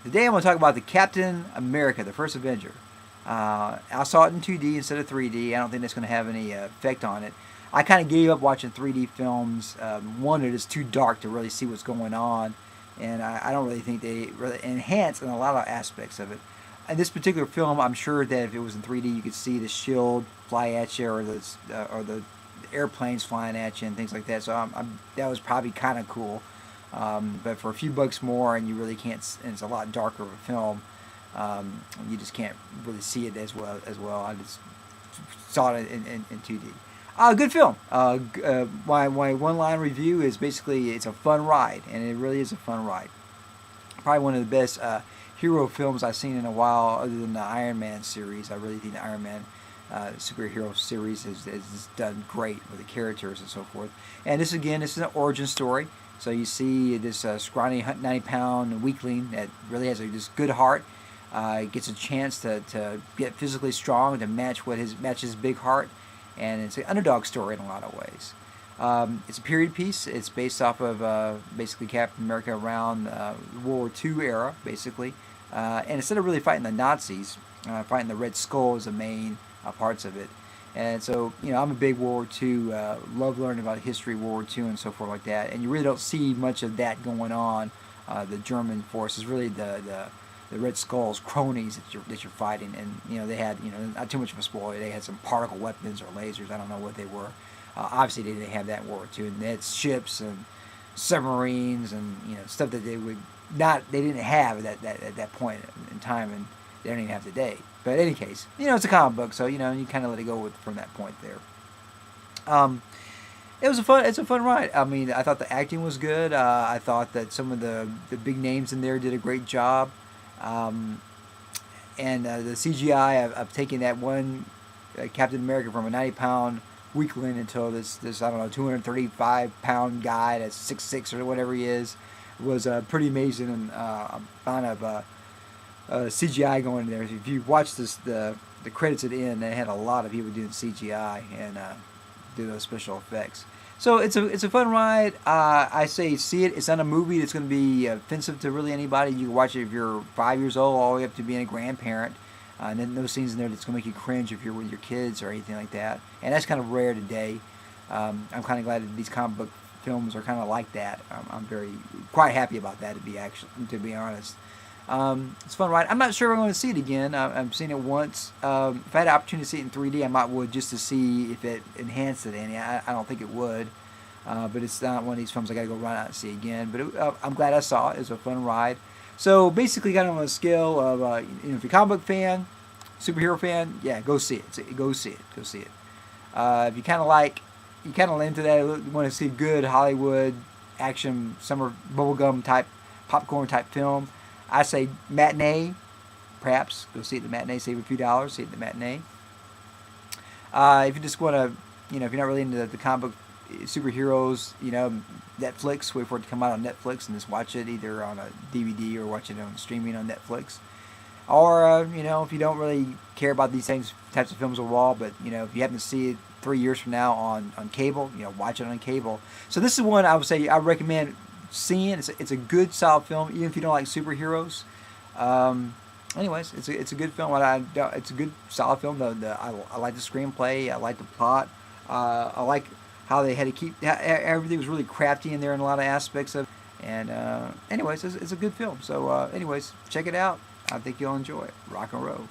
Today I'm going to talk about the Captain America, the first Avenger. I saw it in 2D instead of 3D. I don't think that's going to have any effect on it. I kind of gave up watching 3D films. One, it is too dark to really see what's going on, and I don't really think they really enhance in a lot of aspects of it. In this particular film, I'm sure that if it was in 3D, you could see the shield fly at you, or the airplanes flying at you, and things like that. So that was probably kind of cool. But for a few bucks more, and you really can't, and it's a lot darker of a film. You just can't really see it as well. I just saw it in 2D. Good film. My one-line review is basically it's a fun ride, and it really is a fun ride. Probably one of the best hero films I've seen in a while, other than the Iron Man series. I really think the Iron Man superhero series has done great with the characters and so forth. And this is an origin story. So you see this scrawny 90-pound weakling that really has this good heart. Gets a chance to get physically strong to match his big heart, and it's an underdog story in a lot of ways. It's a period piece. It's based off of basically Captain America around the World War II era, basically. And instead of really fighting the Nazis, fighting the Red Skull is the main parts of it. And so, I'm a big World War II, love learning about history, World War II, and so forth like that. And you really don't see much of that going on. The German forces, really the Red Skull's cronies that you're fighting. And, they had, not too much of a spoiler, they had some particle weapons or lasers. I don't know what they were. Obviously, they didn't have that in World War II. And they had ships and submarines and, stuff that they didn't have at that point in time, and they don't even have today. But in any case, it's a comic book, so you kind of let it go from that point there. It's a fun ride. I mean, I thought the acting was good. I thought that some of the big names in there did a great job. And the CGI, I've taken that one Captain America from a 90-pound weakling until this I don't know 235-pound guy that's 6'6" or whatever he is, was pretty amazing, and amount of CGI going in there. If you watch the credits at the end, they had a lot of people doing CGI and do those special effects. So it's a fun ride. I say see it. It's not a movie that's going to be offensive to really anybody. You can watch it if you're 5 years old all the way up to being a grandparent. And then those scenes in there that's going to make you cringe if you're with your kids or anything like that. And that's kind of rare today. I'm kind of glad that these comic book films are kind of like that. I'm quite happy about that, to be honest. It's a fun ride. I'm not sure if I'm going to see it again. I've seen it once. If I had the opportunity to see it in 3D, I might would, just to see if it enhanced it any. I don't think it would. But it's not one of these films I got to go run out and see again. But I'm glad I saw it. It was a fun ride. So basically, kind of on a scale of, if you're a comic book fan, superhero fan, yeah, go see it. Go see it. If you kind of into that, you want to see good Hollywood action, summer bubblegum type, popcorn type film, I say matinee, perhaps. Go see it at the matinee, save a few dollars, see it at the matinee. If you just want to, if you're not really into the comic book superheroes, Netflix, wait for it to come out on Netflix and just watch it either on a DVD or watch it on streaming on Netflix. Or, if you don't really care about these types of films overall, but, if you happen to see it 3 years from now on cable, watch it on cable. So this is one I would say I recommend seeing. It's a good, solid film, even if you don't like superheroes. Anyways, it's a good film. It's a good, solid film. I like the screenplay. I like the plot. I like how they had to keep everything was really crafty in there in a lot of aspects of. And anyways, it's a good film. So anyways, check it out. I think you'll enjoy it. Rock and roll.